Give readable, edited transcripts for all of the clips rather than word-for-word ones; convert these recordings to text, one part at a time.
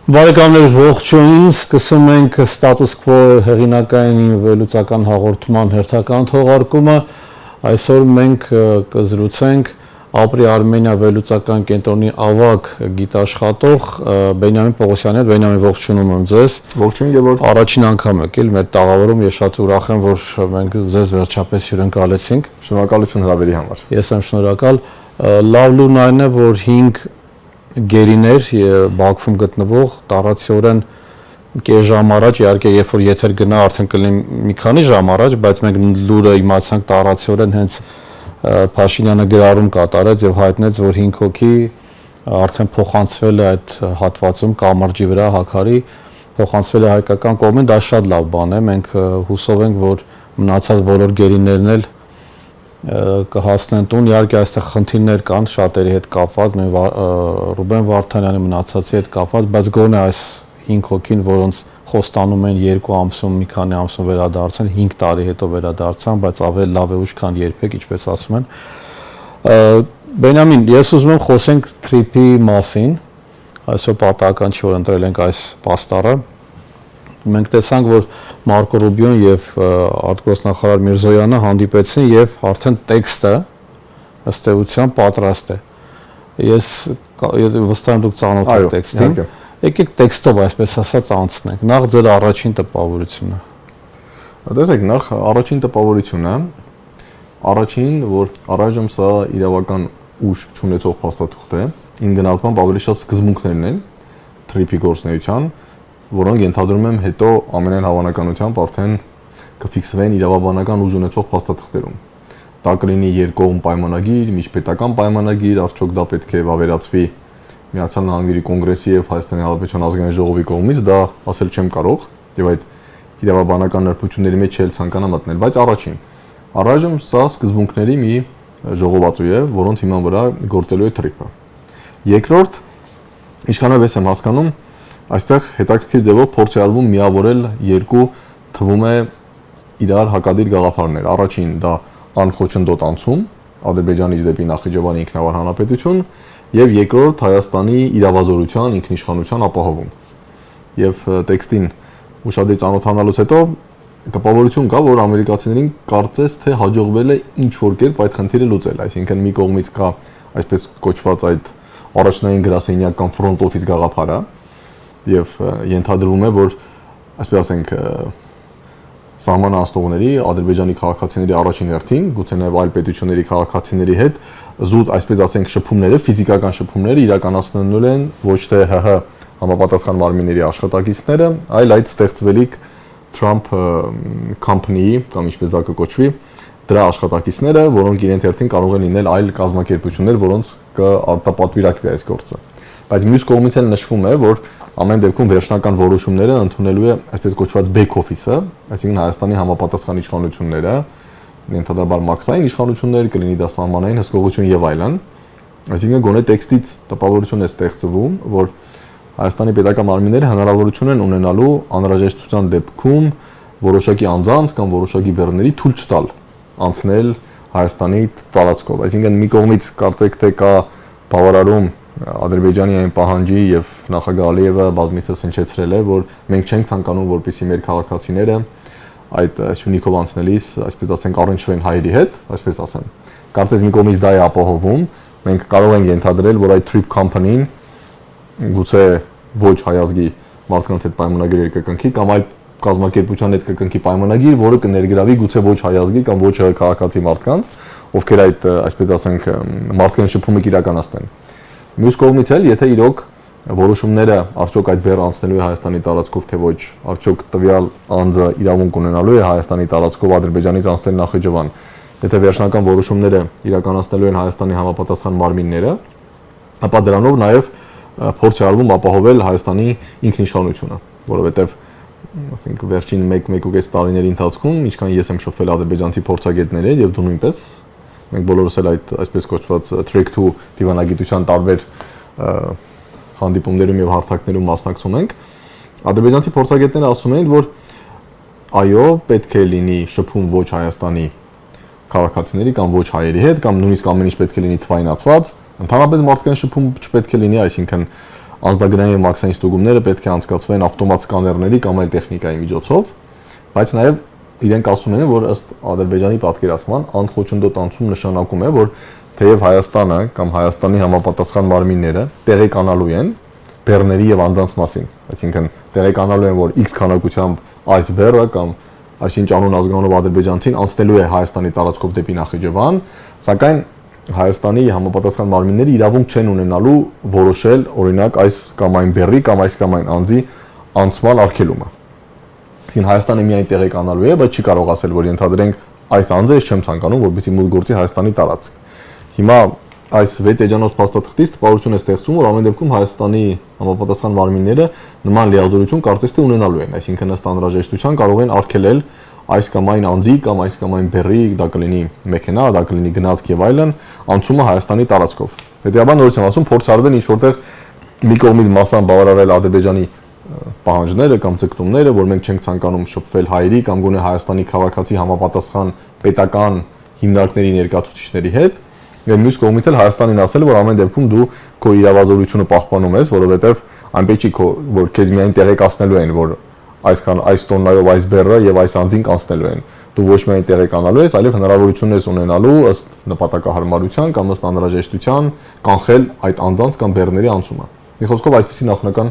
Բարեկամներ ողջույն, սկսում ենք Status Quo հեղինակային վերլուծական հաղորդման հերթական թողարկումը։ Այսօր մենք կզրուցենք Ապրի Արմենիա վերլուծական կենտրոնի ավագ գիտաշխատող Բենյամին Պողոսյանի հետ։ Բենյամին, ողջունում եմ ձեզ։ Ողջույն, Գևորգ։ Առաջին անգամ եք էլ մեր տաղավարում, ես շատ ուրախ եմ, որ մենք ձեզ վերջապես հյուրընկալեցինք։ Շնորհակալություն հրավերի համար։ Ես եմ շնորհակալ։ Լավ լուրն այն է, որ 5 գերիներ Բաքվում գտնվող տարածիորեն կես ժամ առաջ, իհարկե երբ որ եթեր գնա արդեն կլինի մի քանի ժամ առաջ, բայց մենք լուրը իմացանք տարածիորեն հենց Փաշինյանը գրառում կատարեց եւ հայտնեց, որ 5 հոգի արդեն փոխանցվել է այդ հատվածում կամրջի վրա հակարի, փոխանցվել է հայկական կողմին, դա շատ լավ բան է, մենք հուսով ենք, որ մնացած բոլոր գերիներն էլ կհասնեն տուն, իհարկե այստեղ խնդիրներ կան շատերի հետ կապված, Ռուբեն Վարդանյանի մնացածի հետ կապված, բայց գոնե այս 5 հոգին, որոնց խոստանում են 2 ամսում, մի քանի ամսում վերադարձան, 5 տարի հետո վերադարձան, բայց ավելի լավ է ուշ, քան երբեք, ինչպես ասում են։ Բենյամին, ես ուզում եմ խոսենք թրիփի մասին, այսօր պատահական չի, որ ընտրել ենք այս պաստառը։ Մենք տեսանք, որ Մարկո Ռուբիոն եւ արտգործնախարար Միրզոյանը հանդիպեցին եւ արդեն տեքստը ըստ էության պատրաստ է։ Ես վստահ եմ դուք ծանոթ եք տեքստին։ Եկեք տեքստով այսպես ասած անցնենք։ Նախ ձեր առաջին տպավորությունը։ Տեսեք, նախ առաջին տպավորությունը, որ առայժմ սա իրավական ուժ չունեցող փաստաթուղթ է, ին գնահատմամբ ավելի շատ սկզբունքներն են թրիփի գործունեության, որոնք ենթադրում եմ հետո ամենայն հավանականությամբ արդեն կֆիքսվեն իրավաբանական ուժ ունեցող փաստաթղթերում։ Դա կլինի երկկողմ պայմանագիր, միջպետական պայմանագիր, արդյոք դա պետք է վավերացվի Միացյալ Նահանգների կոնգրեսի եւ Հայաստանի Հանրապետության ազգային ժողովի կողմից, դա ասել չեմ կարող եւ այդ իրավաբանական նրբությունների մեջ չել ցանկանա մտնել, բայց առայժմ սա սկզբունքների մի ժողովածու է, որոնց հիման վրա գործելու է թրիփը։ Երկրորդ, ինչքանով եմ հասկանում, այստեղ հետաքրքիր ձևով փորձ է արվում միավորել երկու թվում է իրար հակադիր գաղափարներ։ Առաջին դա անխոչնդոտ անցում Ադրբեջանից դեպի Նախիջևանի ինքնավար հանրապետություն եւ երկրորդ Հայաստանի իրավազորության ինքնիշխանության ապահովում։ Եվ տեքստին ուշադրից ծանոթանալուց հետո տպավորություն կա, որ ամերիկացիներին կարծես թե հաջողվել է ինչ որ կերպ այդ խնդիրը լուծել, այսինքն մի կողմից կա այսպես կոչված այդ առաջնային գրասենյակ կամ ֆրոնտ օֆիս գաղափարը եւ ենթադրվում է, որ այսպես ասենք սահմանահանձողների Ադրբեջանի քաղաքացիների առաջին հերթին, գուցե նաև այլ պետությունների քաղաքացիների հետ զուտ այսպես ասենք շփումները, ֆիզիկական շփումները իրականացնելու են ոչ թե ՀՀ համապատասխան մարմինների աշխատակիցները, այլ այդ ստեղծվելիք Trump company-ի կամ ինչպես դա կկոչվի, դրա աշխատակիցները, որոնք իրենց հերթին կարող են լինել այլ կազմակերպություններ, որոնց կարտապատվիրակվի այս գործը։ Բայց մյուս կողմից էլ նշվում է, որ ամեն դեպքում վերջնական որոշումները ընդունելու է այսպես կոչված back office-ը, այսինքն Հայաստանի համապատասխան իշխանությունները, ենթադրաբար մաքսային իշխանություններ, կլինի դա սահմանային հսկողություն եւ այլն։ Այսինքն գոնե տեքստից տպավորություն է ստեղծվում, որ Հայաստանի պետական մարմինները հնարավորություն են ունենալու անհրաժեշտության դեպքում որոշակի անձանց կամ որոշակի բեռների թույլ չտալ անցնել Հայաստանի տարածքով։ Այսինքն մի կողմից կարծեք թե կա բավարարում Ադրբեջանի այն պահանջի եւ նախագահ Ալիևը բազմիցս հնչեցրել է, որ մենք չենք ցանկանում, որպեսզի մեր քաղաքացիները այդ Սյունիքով անցնելիս, այսպես ասենք, առնչվեն հայերի հետ, այսպես ասեմ։ Կարծես մի կողմից դա է ապահովում, մենք կարող ենք ենթադրել, որ այդ trip company-ն գուցե ոչ հայազգի մարդկանց հետ պայմանագիր կկնքի կամ այլ կազմակերպության հետ կկնքի պայմանագիր, որը կներգրավի գուցե ոչ հայազգի կամ ոչ քաղաքացի մարդկանց, ովքեր այդ այսպես ասենք մարդկային շփումը իրականացնեն։ Մյուս կողմից էլ, եթե իրոք որոշումները արդյոք այդ բեռը անցնելու է Հայաստանի տարածքով թե ոչ, արդյոք տվյալ անձը իրավունք ունենալու է Հայաստանի տարածքով Ադրբեջանից անցնել Նախիջևան, եթե վերջնական որոշումները իրականացնելու են Հայաստանի համապատասխան մարմինները, ապա դրանով նաև փորձ է արվում ապահովել Հայաստանի ինքնիշխանությունը, որովհետև ասենք վերջին 1-1.5 տարիների ընթացքում, ինչքան ես եմ շփվել ադրբեջանցի փորձագետների հետ եւ դու նույնպես, մենք բոլորս էլ այդ այսպես կոչված track to դիվանագիտության տարբեր հանդիպումներում եւ հարթակներում մասնակցում ենք, ադրբեջանցի փորձագետները ասում են, որ այո, պետք է լինի շփում ոչ Հայաստանի քաղաքացիների կամ ոչ հայերի հետ, կամ նույնիսկ ամեն ինչ պետք է լինի թվայնացված, ընդհանրապես մարդկային շփում չպետք է լինի, այսինքն անձնագրային եւ մաքսային ստուգումները պետք է անցկացվեն ավտոմատ սկաներների կամ այլ տեխնիկայի միջոցով, բայց նաեւ իրենք ասում են, որ ըստ Ադրբեջանի պատկերացման անխոչնդոտ անցում նշանակում է, որ թեև Հայաստանը կամ Հայաստանի համապատասխան մարմինները տեղեկանալու են բեռների եւ անձանց մասին, այսինքն տեղեկանալու են, որ X քանակությամբ այս բեռը կամ այսինչ անուն ազգանունով ադրբեջանցին անցնելու է Հայաստանի տարածքով դեպի Նախիջևան, սակայն Հայաստանի համապատասխան մարմինները իրավունք չեն ունենալու որոշել օրինակ այս կամ այն բեռի կամ այս կամ այն անձի անցման արգելումը։ Այսինքն Հայաստանը միայն տեղեկանալու է, բայց չի կարող ասել, որ ենթադրենք այս անձը ես չեմ ցանկանում, որպեսզի մուտք գործի Հայաստանի տարածք։ Հիմա այս 6 էջանոց փաստաթղթից տպավորություն է ստեղծում, որ ամեն դեպքում Հայաստանի համապատասխան մարմինները նման լիազորություն կարծես թե ունենալու են, այսինքն ըստ անհրաժեշտության կարող են արգելել այս կամ այն անձի կամ այս կամ այն բեռի, դա կլինի մեքենա, դա կլինի գնացք եւ այլն, անցումը Հայաստանի տարածքով։ Հետեւաբար նորից եմ ասում, փորձ արվել ինչ որտեղ մի կողմից մասամբ բավարարել Ադրբեջանի պահանջները կամ ձգտումները, որ մենք չենք ցանկանում շփվել հայերի կամ գոնե Հայաստանի քաղաքացի համապատասխան պետական հիմնարկների ներկայացուցիչների հետ, եւ մյուս կողմից էլ Հայաստանին ասել, որ ամեն դեպքում դու քո իրավազորությունը պահպանում ես, որովհետեւ այնպես չի որ քեզ միայն տեղեկացնելու են, որ այսքան այս տոննայով այս բեռը եւ այս անձին կանցնելու են։ Դու ոչ միայն տեղեկանալու ես, այլև հնարավորություն ես ունենալու ըստ նպատակահարմարության կամ ըստ անհրաժեշտության կանխել այդ անձանց կամ բեռների անցումը։ Մի խոսքով այսպեսի նախնական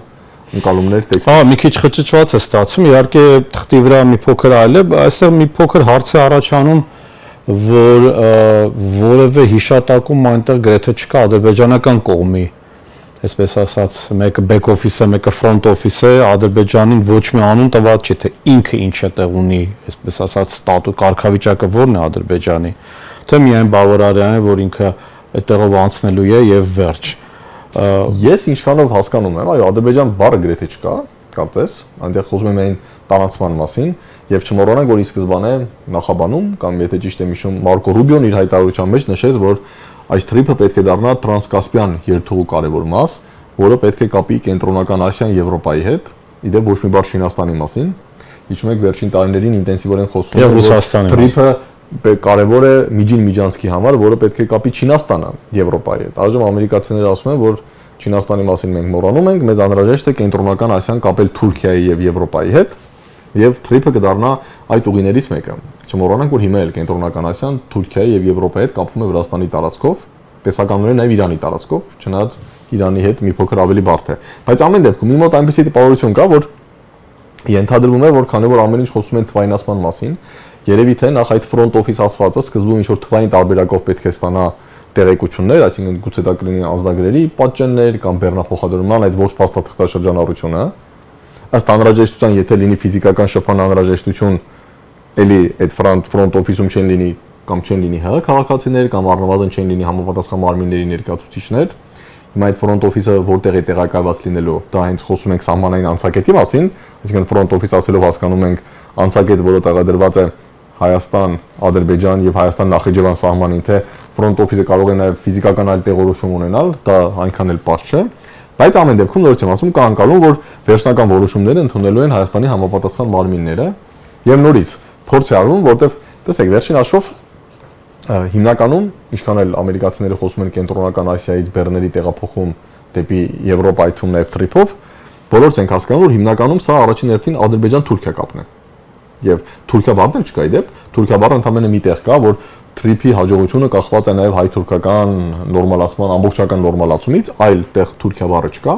ընկալումներ տեքստից։ Հա, մի քիչ խճճված է ստացվում, իհարկե թղթի վրա մի փոքր այլ է, այստեղ մի փոքր հարց է առաջանում, որ որևէ հիշատակում այնտեղ գրեթե չկա ադրբեջանական կողմի, այսպես ասած, մեկը back office է, մեկը front office է, Ադրբեջանին ոչ մի անուն տված չի, թե ինքը ինչ է տեղ ունի, այսպես ասած, ստատուս կարգավիճակը որն է Ադրբեջանի, թե միայն բավարարյան է, որ ինքը այդտեղով անցնելու է եւ վերջ։ Ես ինչքանով հասկանում եմ, այո, Ադրբեջան բառը գրեթե չկա, կարծես, այնտեղ խոսում եմ այն տարածման մասին, եւ չմոռանանք, որ ի սկզբանե նախաբանում կամ եթե ճիշտ եմ հիշում, Մարկո Ռուբիոն իր հայտարարության մեջ նշեց, որ այս թրիփը պետք է դառնա տրանսկասպիան երթուղու կարևոր մաս, որը պետք է կապի կենտրոնական Ասիան Եվրոպայի հետ, իդեպ ոչ մի բառ Չինաստանի մասին։ Հիշում եք վերջին տարիներին ինտենսիվորեն խոսվում է Ռուսաստանի թրիփը կարևոր է միջին միջանցքի համար, որը պետք է կապի Չինաստանը Եվրոպայի հետ։ Այժմ ամերիկացիները ասում են, որ Չինաստանի մասին մենք մոռանում ենք, մեզ անհրաժեշտ է կենտրոնական Ասիան կապել Թուրքիայի եւ Եվրոպայի հետ, եւ թրիփը կդառնա այդ ուղիներից մեկը։ Չմոռանանք, որ հիմա էլ կենտրոնական Ասիան Թուրքիայի եւ Եվրոպայի հետ կապվում է Վրաստանի տարածքով, տեսականորեն նաեւ Իրանի տարածքով, չնայած Իրանի հետ մի փոքր ավելի բարդ է։ Բայց ամեն դեպքում մի մոտ այնպեսի տպավորություն կա, որ ենթադրվում է, որ քանի որ ամեն ինչ խոսում են թվայնացման մասին, երևի թե նախ այդ front office ասվածը սկզբում ինչ որ թվային տարբերակով պետք է ստանա տեղեկություններ, այսինքն գուցե դա կլինի անձնագրերի պատճեններ կամ բեռնափոխադրման այդ ոչ փաստաթղթաշրջանառությունը, ըստ անհրաժեշտության, եթե լինի ֆիզիկական շփման անհրաժեշտություն, էլի այդ front office-ում չեն լինի կամ չեն լինի ՀՀ քաղաքացիներ կամ առնվազն չեն լինի համապատասխան մարմինների ներկայացուցիչներ։ Հիմա այդ front office-ը որտեղ է տեղակայված լինելու, դա հենց խոսում ենք սահմանային անցակետի մասին, այսինքն front office ասելով հասկանում ենք անցակետ, որը տեղադրված է Հայաստան, Ադրբեջան եւ Հայաստան Նախիջևան սահմանին, թե front office-ը կարող է նաեւ ֆիզիկական այլ տեղորոշում ունենալ, դա այնքան էլ պարզ չէ, բայց ամեն դեպքում նորից եմ ասում, կա անկալում, որ վերջնական որոշումները ընդունելու են Հայաստանի համապատասխան մարմինները եւ նորից փորձ է արվում, որտեվ տեսեք, վերջին հաշվով հիմնականում, ինչքան էլ ամերիկացիները խոսում են կենտրոնական Ասիայից բեռների տեղափոխում դեպի Եվրոպա, այդ թվում նաեւ թրիփով, բոլորս ենք հասկանում, որ հիմնականում սա առաջին հերթին Ադրբեջան-Թուրքիա կապն է։ Եվ Թուրքիա բառն էլ չկա իդեպ, Թուրքիա բառը ընդամենը մի տեղ կա, որ թրիփի հաջողությունը կախված է նաև հայ-թուրքական նորմալացման, ամբողջական նորմալացումից, այլ տեղ Թուրքիա բառը չկա,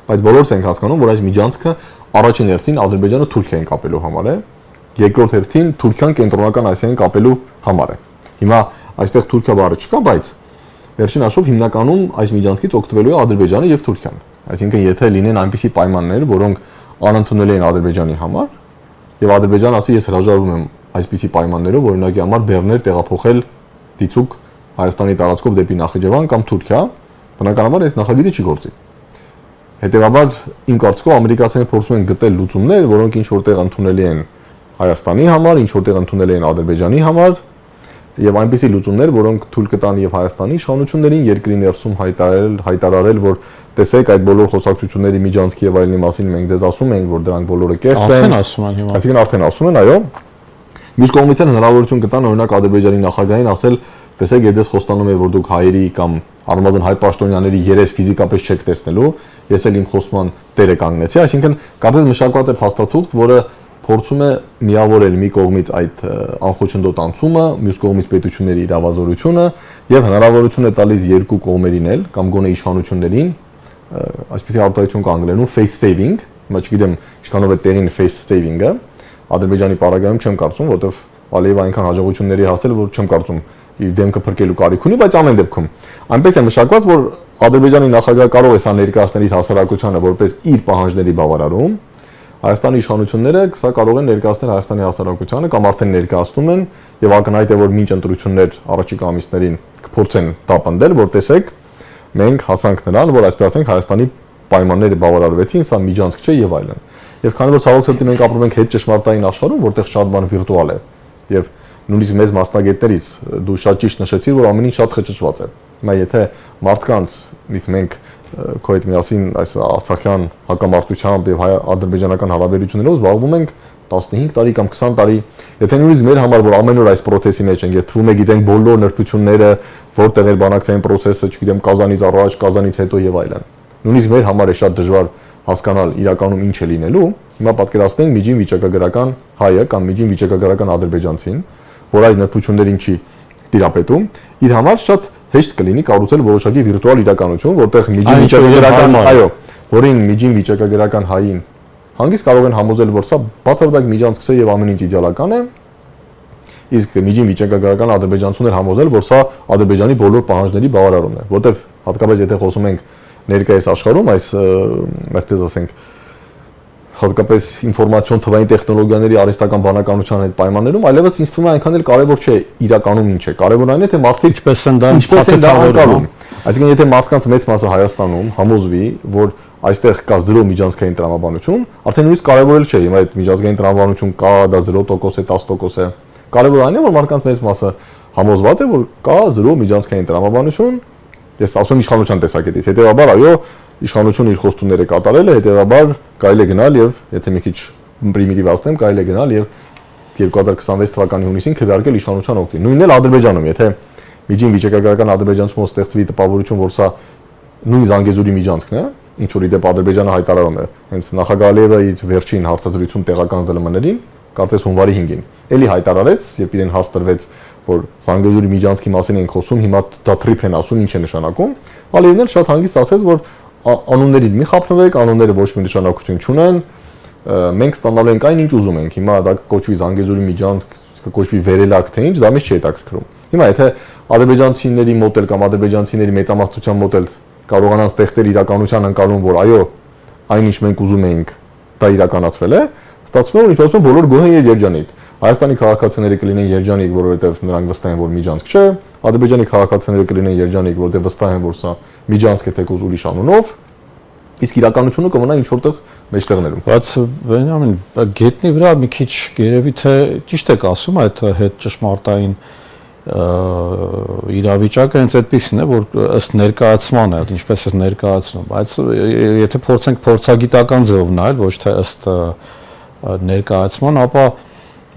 բայց բոլորս ենք հասկանում, որ այս միջանցքը առաջին հերթին Ադրբեջանը Թուրքիային կապելու համար է, երկրորդ հերթին Թուրքիան կենտրոնական Ասիային կապելու համար է։ Հիմա այստեղ Թուրքիա բառը չկա, բայց վերջին հաշվով հիմնականում այս միջանցքից օգտվելու է Ադրբեջանը եւ Թուրքիան։ Այսինքն եթե լինեն այնպիսի պայմաններ, որոնք անընդունելի են Ադրբեջանի համար, եւ Ադրբեջանը ասի ես հրաժարվում եմ այսպիսի պայմաններով, օրինակի համար բեռներ տեղափոխել դիցուկ Հայաստանի տարածքով դեպի Նախիջևան կամ Թուրքիա, բնականաբար այս նախագիծը չի գործի։ Հետևաբար իմ կարծիքով ամերիկացիները փորձում են գտնել լուծումներ, որոնք ինչ որտեղ ընդունելի են Հայաստանի համար, ինչ որտեղ ընդունելի են Ադրբեջանի համար, եւ այնպիսի լուծումներ, որոնք թույլ կտան եւ Հայաստանի իշխանություններին երկրի ներսում հայտարարել, որ տեսեք այդ բոլոր խոսակցությունների միջանցքի եւ այլնի մասին մենք ձեզ ասում ենք, որ դրանք բոլորը կեղծ են։ Արդեն ասում են հիմա։ Այսինքն արդեն ասում են, այո։ Մյուս կողմից էլ հնարավորություն կտան օրինակ Ադրբեջանի նախագահային ասել, տեսեք, եթե ես խոստանում եմ, որ դուք հայերի կամ առնվազն հայ պաշտոնյաների երես ֆիզիկապես չեք տեսնելու, ես էլ իմ խոստման տերը կանգնեցի, այսինքն կարծես մշակված է փաստաթուղթ, որը փորձում է միավորել մի կողմից այդ անխոչնդոտ անցումը, մյուս կողմից պետությունների իրավազորությունը եւ հնարավորություն է տալիս երկու կողմերին էլ կամ գոնե իշխանություններին այսպեսի արտահայտություն կա անգլերեն face saving, հիմա չգիտեմ ինչքանով է տեղին face saving-ը, Ադրբեջանի պարագայում չեմ կարծում, որովհետեւ Ալիևը այնքան հաջողությունների հասել, որ չեմ կարծում իր դեմքը փրկելու կարիք ունի, բայց ամեն դեպքում այնպես է մշակված, որ Ադրբեջանի նախագահը կարող է սա ներկայացնել իր հասարակությանը որպես իր պահանջների բավարարում, Հայաստանի իշխանությունները սա կարող են ներկայացնել Հայաստանի հասարակությանը կամ արդեն ներկայացնում են եւ ակնհայտ է, որ մինչ ընտրություններ առաջիկա ամիսներին կփորձեն տապնդել, որ տեսեք, մենք հասանք նրան, որ այսպես ասենք Հայաստանի պայմանները բավարարվեցին, սա միջանցք չէ եւ այլն։ Եվ քանի որ ցավոք սրտի մենք ապրում ենք հետ ճշմարտային աշխարհում, որտեղ շատ բան վիրտուալ է եւ նույնիսկ մեծ մասնագետներից դու շատ ճիշտ նշեցիր, որ ամեն ինչ շատ խճճված է։ Հիմա եթե մարդկանց մենք քո հետ միասին այս արցախյան հակամարտությամբ եւ հայ-ադրբեջանական հարաբերություններով զբաղվում ենք 15 տարի կամ 20 տարի, եթե նույնիսկ մեր համար որ ամեն օր այս process-ի մեջ ենք, եւ թվում է գիտենք բոլոր նրբությունները, որտեղ էր բանակցային process-ը, չգիտեմ, Կազանից առաջ, Կազանից հետո եւ այլն։ Նույնիսկ մեր համար է շատ դժվար հասկանալ իրականում ինչ է լինելու, հիմա պատկերացնենք միջին վիճակագրական հայը կամ միջին վիճակագրական ադրբեջանցին, որ այս նրբություններին չի տիրապետում, իր համար շատ հեշտ կլինի կառուցել որոշակի վիրտուալ իրականություն, որտեղ միջին վիճակագրական, այո, որին միջին վիճակագրական հային հանգիստ կարող են համոզել, որ սա բացարձակ միջանցք է եւ ամեն ինչ իդեալական է, իսկ միջին վիճակագրական ադրբեջանցիներ համոզել, որ սա Ադրբեջանի բոլոր պահանջների բավարարումն է, որտեղ հատկապես եթե խոսում ենք ներկայիս աշխարհում այս այսպես ասենք հատկապես ինֆորմացիոն թվային տեխնոլոգիաների արհեստական բանականության հետ պայմաններում, այլևս ինձ թվում է այնքան էլ կարևոր չէ իրականում ինչ է, կարևոր այն է թե մարդիկ ինչպես են դա անցալում։ Այսինքն եթե մարդկանց մեծ մասը Հայաստանում համոզվի, որ այստեղ կա 0 միջանցքային տրամաբանություն, արդեն նույնիսկ կարևոր էլ չէ, հիմա այդ միջազգային տրամաբանություն կա, դա 0% է, 10% է։ Կարևոր այն է, որ մարդկանց մեծ մասը համոզված է, որ կա 0 միջանցքային տրամաբանություն, ես ասում եմ իշխանության տեսակետից, հետեւաբար այո, իշխանությունը իր խոստումները կատարել է, հետեւաբար կարելի է գնալ եւ եթե մի քիչ պրիմիտիվ ասեմ, կարելի է գնալ եւ 2026 թվականի հունիսին քվեարկել իշխանության օգտին։ Նույնն էլ Ադրբեջանում, եթե միջին վիճակագրական ադրբեջանցիով ստեղծվի տպավորություն, որ սա նույն Զանգեզուրի միջանցքն է, ինչ որ իդեպ Ադրբեջանը հայտարարում է, հենց նախագահ Ալիևը իր վերջին հարցազրույցում տեղական ԶԼՄ-ներին, կարծես հունվարի 5-ին, էլի հայտարարեց, երբ իրեն հարց տրվեց, որ Զանգեզուրի միջանցքի մասին ենք խոսում, հիմա դա թրիփ են ասում, ինչ է նշանակում, Ալիևն էլ շատ հանգիստ ասեց, որ անուններին մի խափնվեք, անունները ոչ մի նշանակություն չունեն, մենք ստանալու ենք այն ինչ ուզում ենք, հիմա դա կոչվի Զանգեզուրի միջանցք, կոչվի վերելակ թե ինչ, դա մեզ չի հետաքրքրում։ Հիմա եթե ադրբեջանցիների մոդել կամ ադրբեջանցիների մեծամասնության մոդել կարողանան ստեղծել իրականության ընկալում, որ այո, այնինչ մենք ուզում էինք, դա իրականացվել է, ստացվում է, որ ինչպես բոլոր գոհ են երջանիկ։ Հայաստանի քաղաքացիները կլինեն երջանիկ, որովհետև նրանք վստահ են, որ միջանցք չէ, Ադրբեջանի քաղաքացիները կլինեն երջանիկ, որովհետև վստահ են, որ սա միջանցք է թեկուզ ուրիշ անունով, իսկ իրականությունը կմնա ինչ որտեղ մեջտեղներում։ Բայց Բենյամին, գետնի վրա մի քիչ երևի թե ճիշտ եք ասում, այդ հետ ճշմարտային իրավիճակը հենց այդպեսին է, որ ըստ ներկայացման է, ինչպես է ներկայացնում, բայց եթե փորձենք փորձագիտական ձևով նայել, ոչ թե ըստ ներկայացման, ապա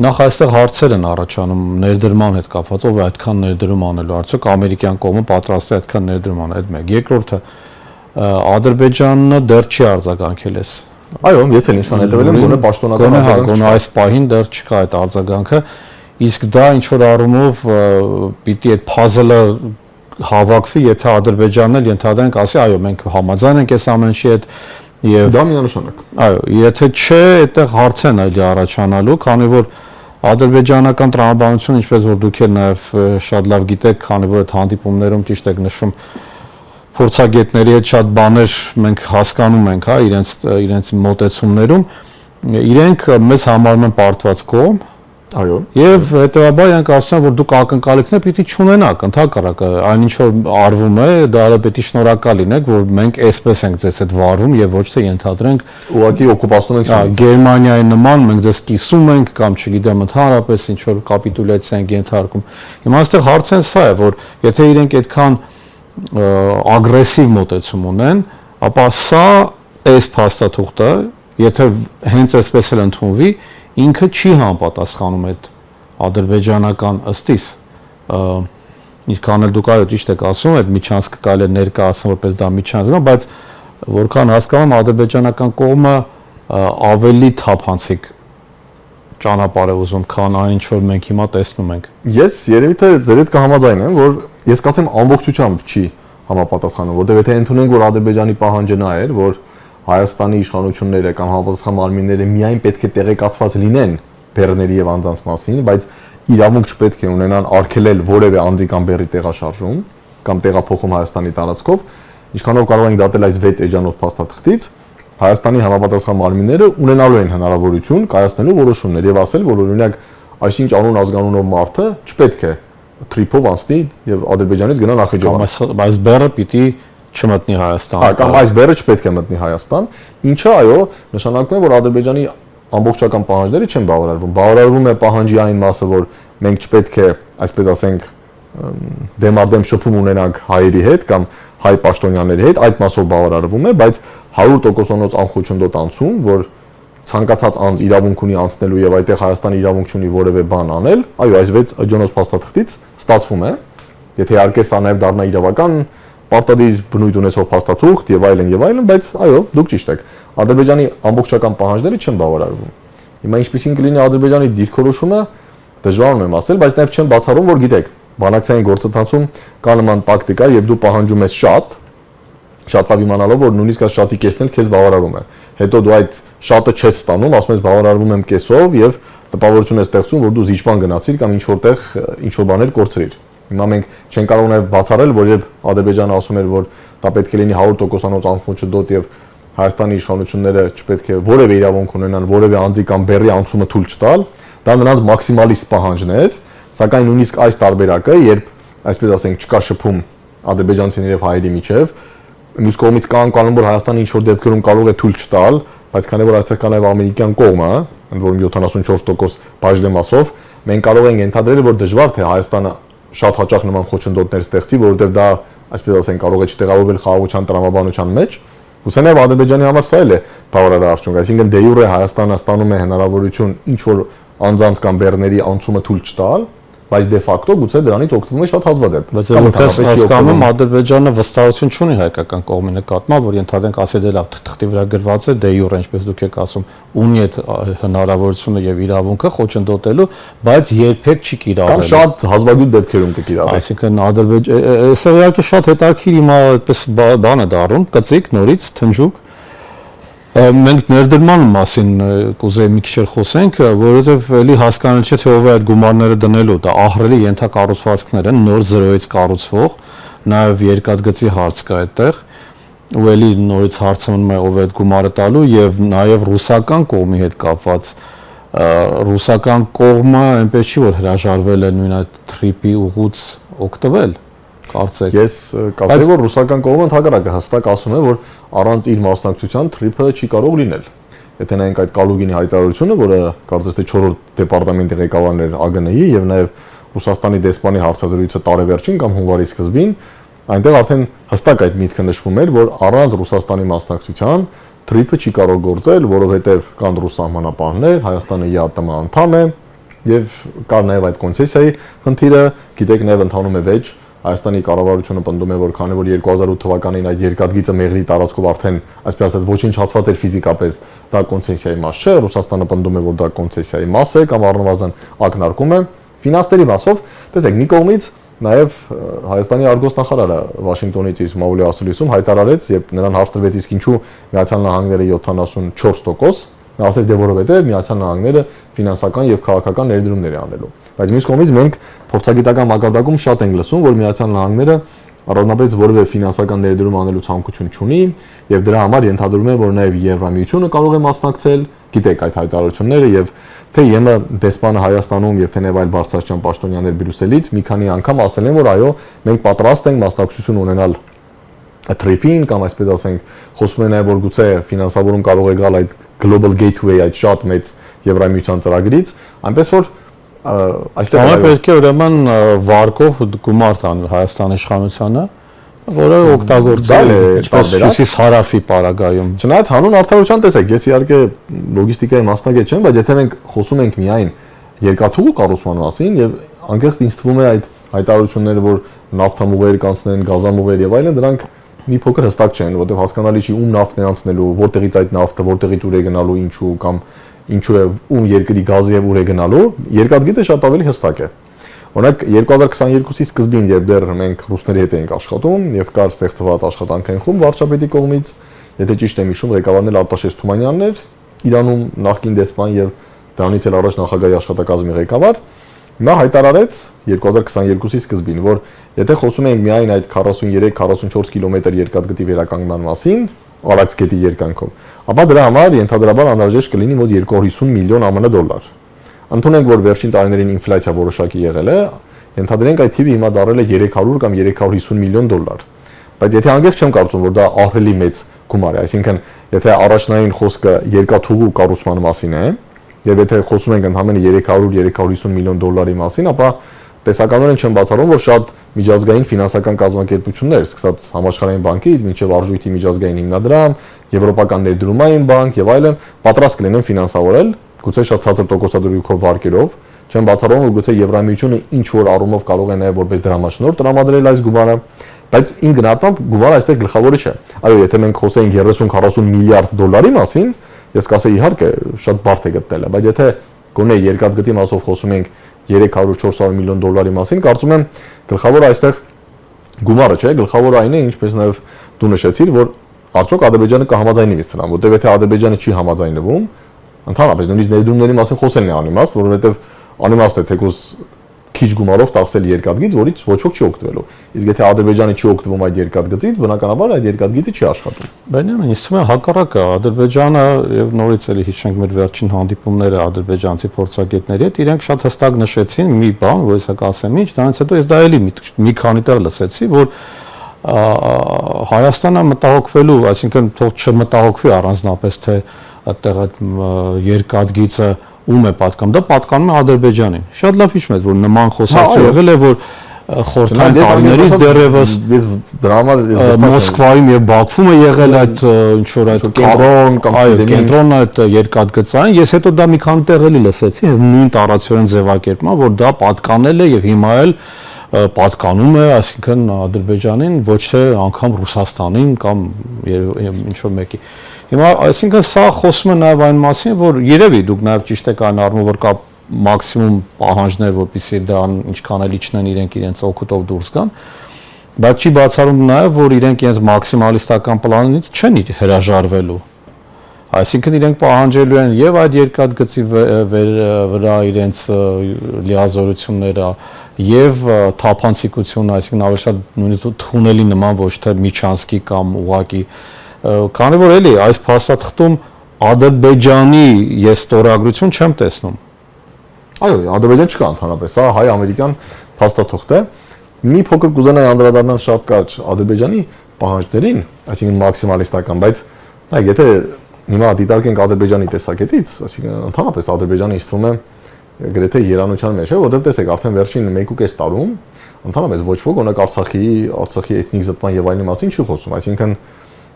նախ այստեղ հարցեր են առաջանում ներդրման հետ կապված, ով է այդքան ներդրում անելու, արդյոք ամերիկյան կողմը պատրաստ է այդքան ներդրում անել, այդ մեկ։ Երկրորդը Ադրբեջանը դեռ չի արձագանքել էս։ Այո, ես էլ ինչքան հետևել եմ, գոնե պաշտոնական արձագանք։ Գոնե այս պահին դեռ չկա այդ արձագանքը, իսկ դա ինչ որ առումով պիտի այդ puzzle-ը հավաքվի, եթե Ադրբեջանն էլ ենթադրենք ասի, այո, մենք համաձայն ենք այս ամեն ինչի հետ եւ դա միանշանակ։ Այո, եթե չէ, այդտեղ հարց են այլ առաջանալու, քանի որ ադրբեջանական տրամաբանությունը, ինչպես որ դուք էլ նաեւ շատ լավ գիտեք, քանի որ այդ հանդիպումներում ճիշտ եք նշում, փորձագետների հետ շատ բաներ մենք հասկանում ենք, հա, իրենց մոտեցումներում, իրենք մեզ համարում են պարտված կողմ, այո, եւ հետեւաբար իրենք ասում են, որ դուք ակնկալիքներ պիտի չունենաք, ընդհակառակը, այն ինչ որ արվում է, դա պետք է շնորհակալ լինեք, որ մենք այսպես ենք ձեզ հետ վարվում եւ ոչ թե ենթադրենք ուղղակի օկուպացնում ենք Գերմանիայի նման մենք ձեզ կիսում ենք կամ չգիտեմ ընդհանրապես ինչ որ կապիտուլյացիա ենք ենթարկում։ Հիմա այստեղ հարցն սա է, որ եթե իրենք այդքան ագրեսիվ մոտեցում ունեն, ապա սա այս փաստաթուղթը, եթե հենց այսպես էլ ընդունվի, ինքը չի համապատասխանում այդ ադրբեջանական ըստիս Ինչքան էլ դուք այո ճիշտ եք ասում, այդ միջանցքը կարելի է ներկայացնել որպես դա միջանցք, բայց որքան հասկանում ադրբեջանական կողմը ավելի թափանցիկ ճանապարհ է ուզում, քան այն ինչ որ մենք հիմա տեսնում ենք։ Ես երևի թե ձեր հետ կհամաձայնեմ, որ ես կասեմ ամբողջությամբ չի համապատասխանում, որտեղ եթե ընդունենք, որ Ադրբեջանի պահանջը նա էր, որ Հայաստանի իշխանությունները կամ համապատասխան մարմինները միայն պետք է տեղեկացված լինեն բեռների եւ անձանց մասին, բայց իրավունք չպետք է ունենան արգելել որևէ անձի կամ բեռի տեղաշարժում կամ տեղափոխում Հայաստանի տարածքով, ինչքանով կարող ենք դատել այս 6 էջանոց փաստաթղթից, Հայաստանի համապատասխան մարմինները ունենալու են հնարավորություն կայացնելու որոշումներ եւ ասել, որ օրինակ այսինչ անուն ազգանունով մարդը չպետք է թրիփով անցնի եւ Ադրբեջանից գնա Նախիջևան։ Այս բեռը պիտի չմտնի Հայաստան։ Կամ այս բեռը չպետք է մտնի Հայաստան, ինչը այո, նշանակում է, որ Ադրբեջանի ամբողջական պահանջները չեն բավարարվում։ Բավարարվում է պահանջի այն մասը, որ մենք չպետք է, այսպես ասենք, դեմարդեմ շփում ունենանք հայերի հետ կամ հայ պաշտոնյաների հետ, այդ մասով բավարարվում է, բայց 100%-ով անխոչնդոտ անցում, որ ցանկացած անձ իրավունք ունի անցնելու եւ այդտեղ Հայաստանի իրավունք ունի որևէ բան անել, այո, այս 6 էջանոց փաստաթղթից ստացվում է, եթե իհարկե սա նաեւ դառնա իրավական պարտադիր բնույթ ունեցող փաստաթուղթ եւ այլն, բայց այո, դուք ճիշտ եք։ Ադրբեջանի ամբողջական պահանջները չեն բավարարվում։ Հիմա ինչպեսին կլինի Ադրբեջանի դիրքորոշումը, դժվար եմ ասել, բայց նաեւ չեմ բացառում, որ գիտեք, բանակցային գործընթացում կա նման տակտիկա, երբ դու պահանջում ես շատ լավ իմանալով, որ նույնիսկ այս շատի կեսն էլ քեզ բավարարում է։ Հետո դու այդ շատը չես ստանում, ասում ես բավարարվում եմ կեսով եւ տպավորություն ես ստեղծում, որ դու զիջման գնացիր կամ ինչ որտեղ ինչ որ բաներ կորցրիր։ Հիմա մենք չենք կարող նաեւ բացառել, որ երբ Ադրբեջանը ասում էր, որ դա պետք է լինի 100%-անոց անխոչնդոտ եւ Հայաստանի իշխանությունները չպետք է որևէ իրավունք ունենան որևէ անձի կամ բեռի անցումը թույլ չտալ, դա նրանց մաքսիմալիստ պահանջն էր, սակայն նույնիսկ այս տարբերակը, երբ այսպես ասենք չկա շփում ադրբեջանցիների եւ հայերի միջեւ, մյուս կողմից կա անկանում, որ Հայաստանը ինչ որ դեպքերում կարող է թույլ չտալ, բայց քանի որ այստեղ կա նաեւ ամերիկյան կողմը, ընդ որում 74% բաժնեմասով, մենք կարող ենք ենթադրել, որ դժվար թե Հայաստանը շատ հաճախ նման խոչընդոտներ ստեղծի, որովհետեւ դա այսպես ասենք կարող է չտեղավորվել խաղաղության տրամաբանության մեջ։ Ուսանե Ադրբեջանի համար սա էլ է բավարար արդյունք, այսինքն դե յուրե Հայաստանը ստանում է հնարավորություն ինչ որ անձանց կամ բեռների անցումը թույլ չտալ, բայց դե ֆակտո գուցե դրանից օգտվում է շատ հազվադեպ։ Բայց այնպես հասկանում Ադրբեջանը վստահություն չունի հայկական կողմի նկատմամբ, որ ենթադրենք ասել է լավ թղթի վրա գրված է, դե յուրե ինչպես դուք եք ասում, ունի այդ հնարավորությունը եւ իրավունքը խոչընդոտելու, բայց երբեք չի կիրառել։ Կամ շատ հազվագյուտ դեպքերում կկիրառի։ Այսինքն Ադրբեջանը իհարկե շատ հետաքրքիր հիմա այդպես բան է դառնում, կծիկ նորից թնջուկ։ Մենք ներդրման մասին կուզեի մի քիչ խոսենք, որովհետև էլի հասկանալի չէ թե ով է այդ գումարները դնելու, դա ահռելի ենթակառուցվածքներ են, նոր զրոյից կառուցվող, նաև երկաթգծի հարց կա այդտեղ, ու էլի նորից հարցը մնում է ով է այդ գումարը տալու եւ նաև ռուսական կողմի հետ կապված ռուսական կողմը այնպես չի որ հրաժարվել է նույն այդ թրիպի ուղուց օգտվել կարծեք։ Ես կասեի, որ ռուսական կողմը ընդհակառակը հստակ ասում է, որ առանց իր մասնակցության թրիփը չի կարող լինել։ Եթե նայենք այդ Կալուգինի հայտարարությունը, որը կարծես թե 4-րդ դեպարտամենտի ղեկավարն էր ԱԳՆ-ի եւ նաեւ Ռուսաստանի դեսպանի հարցազրույցը տարեվերջին կամ հունվարի սկզբին, այնտեղ արդեն հստակ այդ միտքը նշվում էր, որ առանց Ռուսաստանի մասնակցության թրիփը չի կարող գործել, որովհետեւ կան ռուս սահմանապահներ, Հայաստանը ԵԱՏՄ անդամ է եւ կար նաեւ այդ կոնցեսիայի խնդիրը, գիտեք նաեւ ընդհանում է վեճ Հայաստանի կառավարությունը պնդում է, որ քանի որ 2008 թվականին այդ երկաթգիծը Մեղրի տարածքով արդեն, այսպես ասած, ոչնչացված էր ֆիզիկապես, դա կոնցեսիայի մաս չէ, Ռուսաստանը պնդում է, որ դա կոնցեսիայի մաս է կամ առնվազն ակնարկում է ֆինանսների մասով։ Տեսեք, մի կողմից նաև Հայաստանի արգոսնախարարը Վաշինգտոնից իր Մաուլի ասուլիսում հայտարարեց, երբ նրան հարց տրվեց իսկ ինչու Միացյալ Նահանգները 74%, նա ասեց, դե որովհետև Միացյալ Նահանգները ֆինանսական եւ քաղաքական ներդրումներ է անելու։ Բայց մյուս կողմից մենք փորձագիտական մակարդակում շատ ենք լսում, որ Միացյալ Նահանգները առանձնապես որևէ ֆինանսական ներդրում անելու ցանկություն չունի եւ դրա համար ենթադրում է, որ նաեւ Եվրամիությունը կարող է մասնակցել, գիտեք այդ հայտարարությունները եւ թե ԵՄ դեսպանը Հայաստանում եւ թե նաեւ այլ բարձրաստիճան պաշտոնյաներ Բրյուսելից մի քանի անգամ ասել են, որ այո, մենք պատրաստ ենք մասնակցություն ունենալ թրիփին կամ այսպես ասենք, խոսվում է նաեւ որ գուցե ֆինանսավորում կարող է գալ այդ Global Gateway այդ շատ մեծ Եվրամիության ծրագրից, այնպես որ այստեղ պետք է ուրեմն վարկով գումար տանել Հայաստանի իշխանությանը, որը օգտագործել է ինչպես հարավի պարագայում։ Չնայած հանուն արդարության տեսեք, ես իհարկե լոգիստիկայի մասնագետ չեմ, բայց եթե մենք խոսում ենք միայն երկաթուղու կառուցման մասին եւ անկեղծ ինձ թվում է այդ հայտարարությունները, որ նավթամուղեր կանցնեն, գազամուղեր եւ այլն, դրանք մի փոքր հստակ չեն, որտեղ հասկանալի չի ում նավթն է անցնելու, որտեղից այդ նավթը, որտեղից ուր է գնալու, ինչու կամ ինչու է ում երկրի գազը եւ ուր է գնալու, երկաթգիծը շատ ավելի հստակ է։ Օրինակ 2022-ի սկզբին, երբ դեռ մենք ռուսների հետ էինք աշխատում եւ կար ստեղծված աշխատանքային խումբ վարչապետի կողմից, եթե ճիշտ եմ հիշում, ղեկավարն էլ Արտաշես Թումանյանն էր, Իրանում նախկին դեսպան եւ դրանից էլ առաջ նախագահի աշխատակազմի ղեկավար, նա հայտարարեց 2022-ի սկզբին, որ եթե խոսում ենք միայն այդ 43-44 կիլոմետր երկաթգծի վերականգնման մասին, Արաքս գետի երկայնքով, ապա դրա համար ենթադրաբար անհրաժեշտ կլինի մոտ 250 միլիոն ԱՄՆ դոլար։ Ընդունենք, որ վերջին տարիներին ինֆլյացիա որոշակի եղել է, ենթադրենք այդ թիվը հիմա դառել է 300 կամ 350 միլիոն դոլար։ Բայց եթե անգամ չեմ կարծում, որ դա ահռելի մեծ գումար է, այսինքն եթե առաջնային խոսքը երկաթուղու կառուցման մասին է, եւ եթե խոսում ենք ընդհանրապես 300-350 միլիոն դոլարի մասին, ապա տեսականորեն չեմ բացառում, որ շատ միջազգային ֆինանսական կազմակերպություններ, սկսած Համաշխարհային բանկից մինչև Արժույթի միջազգային հիմնադրամ, Եվրոպական ներդրումային բանկ եւ այլն, պատրաստ կլինեն ֆինանսավորել, գուցե շատ ցածր տոկոսադրույքով վարկերով, չեմ բացառում, որ գուցե Եվրամիությունը ինչ որ առումով կարող է նաեւ որպես դրամաշնորհ տրամադրել այս գումարը, բայց ին գնահատամբ գումարը այստեղ գլխավորը չէ։ Այո, եթե մենք խոսենք 30-40 միլիարդ դոլարի մասին, ես կասեի իհարկե շատ բարդ է գտնելը, բայց եթե գոնե երկաթգծի մասով խոսում ենք 300-400 միլիոն դոլարի մասին, կարծում եմ գլխավորը այստեղ գումարը չէ, գլխավորը այն է, ինչպես նաև դու նշեցիր, որ արդյոք Ադրբեջանը կհամաձայնի with սրան, որտեղ եթե Ադրբեջանը չի համաձայնվում, ընդհանրապես նույնիսկ ներդրումների մասին խոսելն է անիմաստ, որովհետև անիմաստ է թեկուզ քիչ գումարով տախսել երկաթգիծ, որից ոչ ոք չի օգտվելու։ Իսկ եթե Ադրբեջանը չի օգտվում այդ երկաթգծից, բնականաբար այդ երկաթգիծը չի աշխատում։ Բնական է, ինձ թվում է հակառակը, Ադրբեջանը եւ նորից էլի հիշենք մեր վերջին հանդիպումները ադրբեջանցի փորձագետների հետ, իրենք շատ հստակ նշեցին մի բան, որ ես կասեմ ինչ, դրանից հետո ես դա էլի մի քանի տեղ լսեցի, որ Հայաստանը մտահոգվելու, այսինքն թող չմտահոգվի առանձնապես թե այդտեղ այդ երկաթգիծը ում է պատկանում, դա պատկանում է Ադրբեջանին։ Շատ լավ հիշում եք, որ նման խոսակցություն եղել է, որ խորհրդային տարիներից դեռևս դրա համար Մոսկվայում եւ Բաքվում է եղել այդ ինչ որ այդ կենտրոն կամ կենտրոնը այդ երկաթգծային, ես հետո դա մի քանի տեղ էլի լսեցի, հենց նույն տարածորեն ձևակերպման, որ դա պատկանել է եւ հիմա էլ պատկանում է, այսինքն Ադրբեջանին, ոչ թե անգամ Ռուսաստանին կամ ինչ որ մեկի։ Հիմա այսինքն սա խոսում է նաև այն մասին, որ երևի դուք նաև ճիշտ եք այն առումով, որ կա մաքսիմում պահանջներ, որպեսզի դրան ինչքան էլ իջնեն իրենց օգուտով դուրս գան, բայց չի բացառում նաև, որ իրենք իրենց մաքսիմալիստական պլանից չեն հրաժարվելու։ Այսինքն իրենք պահանջելու են եւ այդ երկաթգծի վրա իրենց լիազորությունները եւ թափանցիկությունը, այսինքն ավելի շատ նույնիսկ թունելի նման, ոչ թե միջանցքի կամ ուղակի քանի որ էլի այս փաստաթղթում Ադրբեջանի ես ստորագրություն չեմ տեսնում։ Այո, Ադրբեջան չկա ընդհանրապես, սա հայ-ամերիկյան փաստաթղթ է։ Մի փոքր կուզենայի անդրադառնալ շատ կարճ Ադրբեջանի պահանջներին, այսինքն մաքսիմալիստական, բայց նայեք, եթե հիմա դիտարկենք Ադրբեջանի տեսակետից, այսինքն ընդհանրապես Ադրբեջանը ինձ թվում է գրեթե երանության մեջ է, որովհետև տեսեք, արդեն վերջին 1.5 տարում ընդհանրապես ոչ ոք օրինակ Արցախի էթնիկ զտման եւ այլնի մասին չի խոսում, այսինքն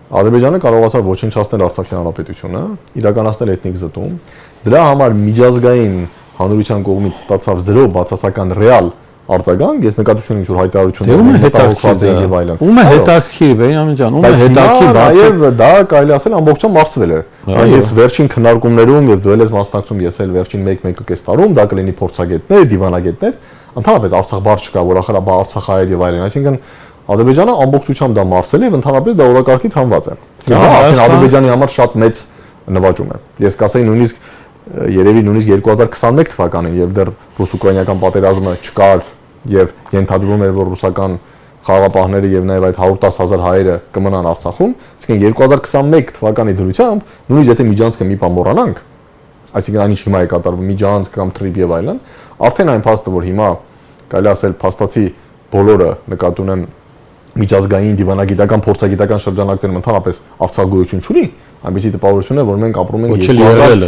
Ադրբեջանը կարողացավ ոչնչացնել Արցախի հանրապետությունը, իրականացնել էթնիկ զտում, դրա համար միջազգային հանրության կողմից ստացավ 0 բացասական ռեալ արձագանք, ես նկատի ունեմ ինչ որ հայտարարություններ հետաքրքրված են եւ այլն։ Ում է հետաքրքիր, Բենյամին ջան, ում է հետաքրքիր, բայց դա կարելի ասել ամբողջությամբ մարսվել է։ Ես վերջին քննարկումներում եւ դու ես մասնակցում, ես էլ վերջին 1-1.5 տարում դա կլինի փորձագետներ, դիվանագետներ, ընդհանրապես Արցախ բառ չկա, որ ախր Արցախայեր եւ այլն, այսինքն Ադրբեջանը ամբողջությամբ դա մարսել է եւ ընդհանրապես դա օրակարգից հանված է։ Այսինքն Ադրբեջանի համար շատ մեծ նվաճում է։ Ես կասեի նույնիսկ երևի նույնիսկ 2021 թվականին, երբ դեռ ռուս-ուկրաինական պատերազմը չկար եւ ենթադրվում էր, որ ռուսական խաղաղապահները եւ նաեւ այդ 110,000 հայերը կմնան Արցախում, այսինքն 2021 թվականի դրությամբ նույնիսկ եթե միջանցքը մի բան մոռանանք, այսինքն այն ինչ հիմա է կատարվում, միջանցք կամ թրիպ եւ այլն, արդեն այն փաստը, որ հիմա կարելի ասել փաստացի բոլորը նկատի ունեն միջազգային դիվանագիտական փորձագիտական շրջանակներում ընդհանրապես Արցախ գոյություն չունի, այնպեսի տպավորություն է, որ մենք ապրում ենք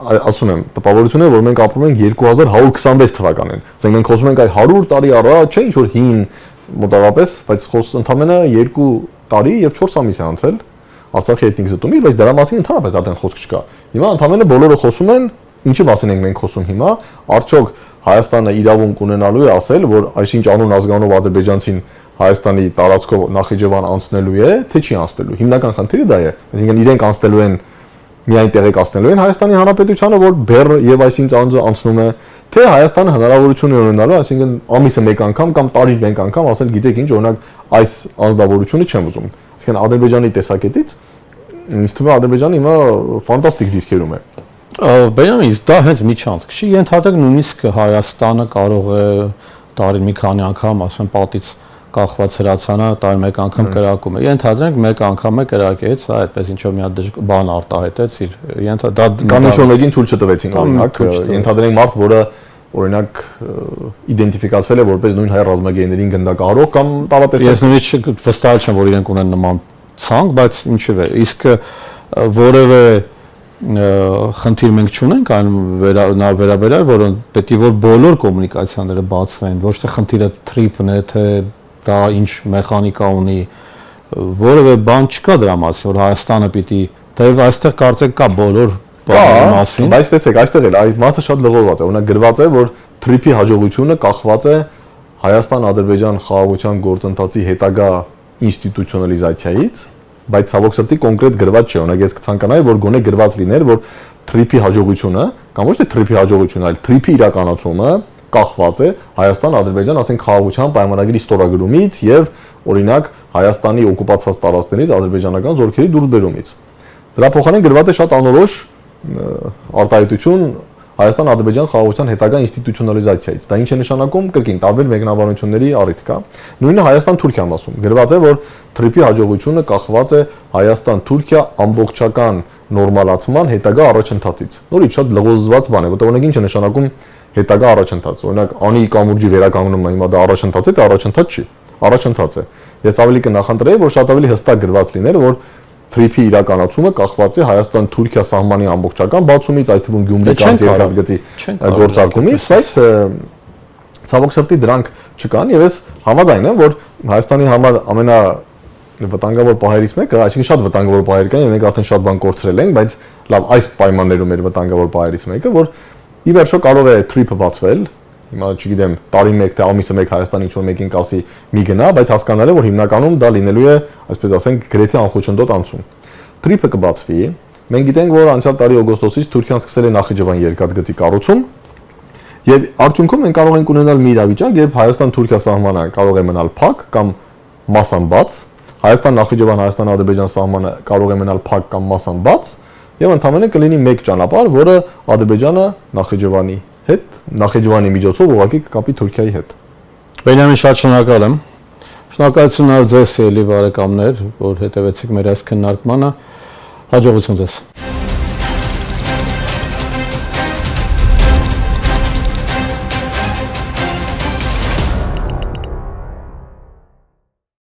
ասում եմ, տպավորություն է, որ մենք ապրում ենք 2126 թվականին։ Ասենք մենք խոսում ենք այդ 100 տարի առաջ, չէ, ինչ որ հին մոտավորապես, բայց ընդամենը 2 տարի եւ 4 ամիս է անցել Արցախի էթնիկ զտումից, բայց դրա մասին ընդհանրապես արդեն խոսք չկա։ Հիմա ընդամենը բոլորը խոսում են, ինչի մասին ենք մենք խոսում հիմա, արդյոք Հայաստանը իրավունք ունենալու է ասել, որ այսինչ անուն ազգանով ադրբեջանցին Հայաստանի տարածքով Նախիջևան անցնելու է, թե չի անցնելու։ Հիմնական խնդիրը դա է։ Այսինքն իրենք անցնելու են միայն տեղեկացնելու են Հայաստանի Հանրապետությանը, որ բեռ եւ այսինչ անձը անցնում է, թե Հայաստանը հնարավորություն է ունենալու, այսինքն ամիսը մեկ անգամ կամ տարին մեկ անգամ ասել, գիտեք ինչ, օրինակ այս անձնավորությունը չեմ ուզում։ Այսինքն Ադրբեջանի տեսակետից ինձ թվում է Ադրբեջանը հիմա ֆանտաստիկ դիրքերում է։ Բերամից դա հենց միջանցք չի, ենթադրեք նույնիսկ Հայաստանը կարող է տարին մի քանի անգամ, ասում են, պատից կախված հրացանը տարին մեկ անգամ կրակում է։ Ենթադրենք մեկ անգամ է կրակեց, այդպես ինչ որ մի հատ բան արտահայտեց իր դա կամ ինչ որ մեկին թույլ չտվեցին, օրինակ, ենթադրենք մարդ, որը օրինակ իդենտիֆիկացվել է որպես նույն հայ ռազմագերիներին գնդակահարող կամ տարատեսակ։ Ես նույնիսկ վստահ չեմ, որ իրենք ունեն նման ցանկ, բայց ինչու՞ է, իսկ որևէ խնդիր մենք չունենք այն վերաբերյալ, որոնք պետք է որ բոլոր կոմունիկացիաները բացվեն, ոչ թե խնդիրը թրիփն է, թե դա ինչ մեխանիկա ունի, որևէ բան չկա դրա մասին, որ Հայաստանը պիտի, թեև այստեղ կարծեք կա բոլոր բաների մասին, բայց տեսեք, այստեղ էլ այդ մասը շատ լղորված է, օրինակ գրված է, որ թրիփի հաջողությունը կախված է Հայաստան-Ադրբեջան խաղաղության գործընթացի հետագա ինստիտուցիոնալիզացիայից, բայց ցավոք սրտի կոնկրետ գրված չէ, օրինակ ես կցանկանայի, որ գոնե գրված լիներ, որ թրիփի հաջողությունը, կամ ոչ թե թրիփի հաջողությունը, այլ թրիփի իրականացումը կախված է Հայաստան-Ադրբեջան, ասենք խաղաղության պայմանագրի ստորագրումից եւ օրինակ Հայաստանի օկուպացված տարածքներից ադրբեջանական զորքերի դուրսբերումից։ Դրա փոխարեն գրված է շատ անորոշ արտահայտություն Հայաստան-Ադրբեջան խաղաղության հետագա ինստիտուցիոնալիզացիայից։ Դա ինչ է նշանակում, կրկին տարբեր մեկնաբանությունների առիթ կա։ Նույնը Հայաստան-Թուրքիան ասում։ Գրված է, որ թրիփի հաջողությունը կախված է Հայաստան-Թուրքիա ամբողջական նորմալացման հետագա առաջընթացից։ Նորից շատ լղոզված բան է, որտեղ օրինակ ինչ է նշանակում հետագա առաջընթաց։ Օրինակ անի կամուրջի վերականգնումը հիմա դա առաջընթաց է, դա առաջընթաց չի, առաջընթաց է։ Ես ավելի կնախընտրեի, որ շատ ավելի հստակ գրված լիներ, որ թրիփի իրականացումը կախված է Հայաստան-Թուրքիա սահմանի ամբողջական բացումից, այդ թվում Գյումրի կամ Երկաթգծի գործարկումից, բայց ցավոք սրտի դրանք չկան եւ ես համաձայն եմ, որ Հայաստանի համար ամենավտանգավոր պահերից մեկը, այսինքն շատ վտանգավոր պահեր կան եւ մենք արդեն շատ բան կորցրել ենք, բայց լավ, այս պայմաններում էր վտանգավոր պահերից մեկը, որ ի վերջո կարող է թրիփը բացվել, հիմա չգիտեմ, տարին մեկ թե ամիսը մեկ Հայաստան ինչ որ մեկին կասի մի գնա, բայց հասկանալ է, որ հիմնականում դա լինելու է, այսպես ասենք, գրեթե անխոչնդոտ անցում։ Թրիփը կբացվի, մենք գիտենք, որ անցյալ տարի օգոստոսից Թուրքիան սկսել է Նախիջևան երկաթգծի կառուցում, եւ արդյունքում մենք կարող ենք ունենալ մի իրավիճակ, երբ Հայաստան-Թուրքիա սահմանը կարող է մնալ փակ կամ մասամբ բաց, Հայաստան-Նախիջևան, Հայաստան-Ադրբեջան սահմանը կարող է մնալ փակ կամ մասամբ բաց, եւ ընդհանրապես կլինի մեկ ճանապարհ, որը Ադրբեջանը Նախիջևանի հետ, Նախիջևանի միջոցով ուղղակի կկապի Թուրքիայի հետ։ Բենյամին, շատ շնորհակալ եմ։ Շնորհակալություն նաև ձեզ, ելի բարեկամներ, որ հետևեցիք մեր այս քննարկմանը։ Հաջողություն ձեզ։